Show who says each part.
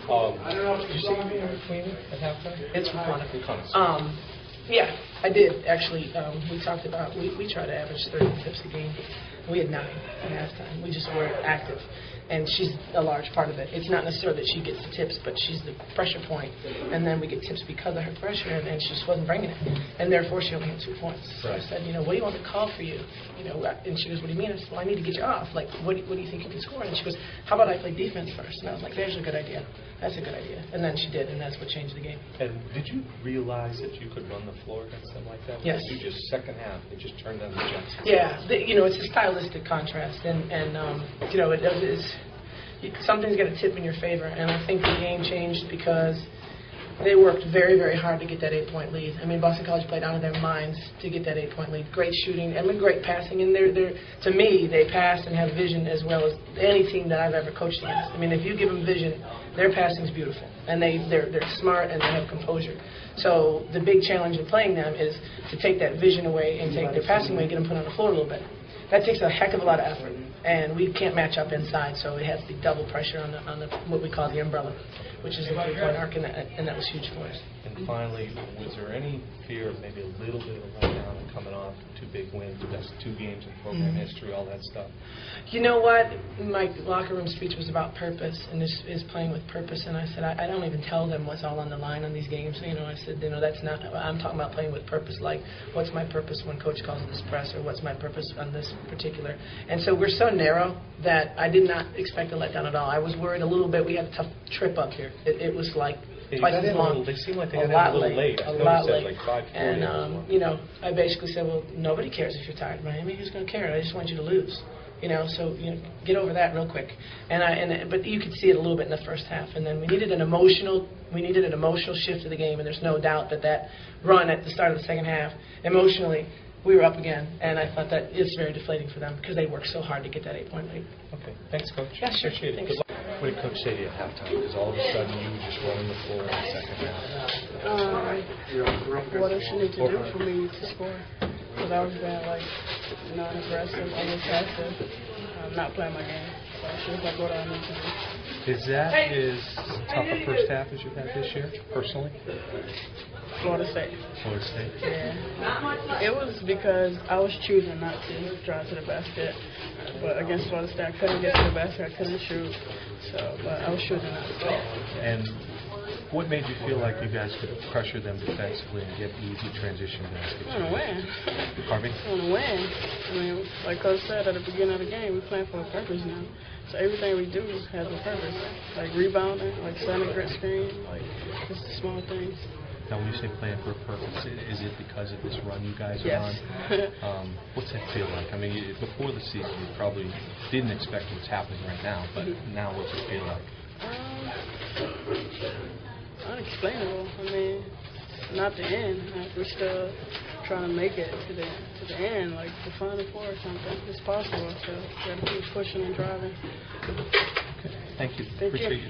Speaker 1: Did you say Meier and Riquna at halftime?
Speaker 2: It's
Speaker 1: Riquna. Yeah, I did actually. We talked about we try to average 30 tips a game. We had 9 at halftime. We just weren't active, and she's a large part of it. It's not necessarily that she gets the tips, but she's the pressure point, and then we get tips because of her pressure, and she just wasn't bringing it, and therefore she only had 2 points. So I said, what do you want to call for you? And she goes, what do you mean? I said, well, I need to get you off. Like, what do you think you can score? And she goes, how about I play defense first? And I was like, there's a good idea. That's a good idea. And then she did, and that's what changed the game.
Speaker 2: And did you realize that you could run the floor against them like that?
Speaker 1: Yes.
Speaker 2: You just second half, they just turned on the Jets.
Speaker 1: Yeah, it's a stylistic contrast, and something's got to tip in your favor. And I think the game changed because they worked very, very hard to get that 8-point lead. I mean, Boston College played out of their minds to get that 8-point lead. Great shooting, great passing, and to me, they pass and have vision as well as any team that I've ever coached against. I mean, if you give them vision, their passing's beautiful, and they're smart and they have composure. So the big challenge in playing them is to take that vision away and take their passing away and get them put on the floor a little bit. That takes a heck of a lot of effort, and we can't match up inside, so it has to be double pressure on the what we call the umbrella, which is the 3-point arc, and that was huge for us.
Speaker 2: And finally, was there any fear of maybe a little bit of a letdown and coming off 2 big wins, the best 2 games in program history, all that stuff?
Speaker 1: You know what? My locker room speech was about purpose, and this is playing with purpose. And I said, I don't even tell them what's all on the line on these games. I said, that's not. I'm talking about playing with purpose. Like, what's my purpose when coach calls this press, or what's my purpose on this particular? And so we're so narrow that I did not expect a letdown at all. I was worried a little bit. We had a tough trip up here. It was like twice as long.
Speaker 2: They seem like they got a little late.
Speaker 1: A lot late.
Speaker 2: Like 5:40.
Speaker 1: And I basically said, well, nobody cares if you're tired, Miami. Who's going to care? I just want you to lose. So get over that real quick. But you could see it a little bit in the first half, and then we needed an emotional shift to the game, and there's no doubt that run at the start of the second half, emotionally, we were up again, and I thought that it's very deflating for them because they worked so hard to get that 8-point lead.
Speaker 2: Okay, thanks, Coach.
Speaker 1: Yeah, sure.
Speaker 2: Appreciate it.
Speaker 1: Thanks.
Speaker 2: What did Coach say to you at halftime? Because all of a sudden you were just running the floor in the second half.
Speaker 3: What does she need to do for me to score? Because I was being non-aggressive, almost passive, not playing my game. So she was like, what do I need to do?
Speaker 2: Is that as tough a first half as you've had this year, personally?
Speaker 3: Florida State.
Speaker 2: Florida State?
Speaker 3: Yeah. It was because I was choosing not to drive to the basket. But against Florida State, I couldn't get to the basket. I couldn't shoot. But I was choosing not to.
Speaker 2: And what made you feel like you guys could pressure them defensively and get easy transition baskets?
Speaker 3: I want to win.
Speaker 2: Pardon me?
Speaker 3: I want to win. I mean, like Coach said at the beginning of the game, we're playing for a purpose now. So everything we do has a purpose. Like rebounding, like setting a grit screen, like just the small things.
Speaker 2: Now, when you say playing for a purpose, is it because of this run you guys are
Speaker 3: Yes.
Speaker 2: on? What's that feel like? I mean, before the season, you probably didn't expect what's happening right now, but now what's it feel like?
Speaker 3: Unexplainable. I mean, not the end. We're still trying to make it to the end, like the Final Four or something. It's possible, so we got to keep pushing and driving.
Speaker 2: Okay. Thank you.
Speaker 3: Thank
Speaker 2: Appreciate
Speaker 3: you.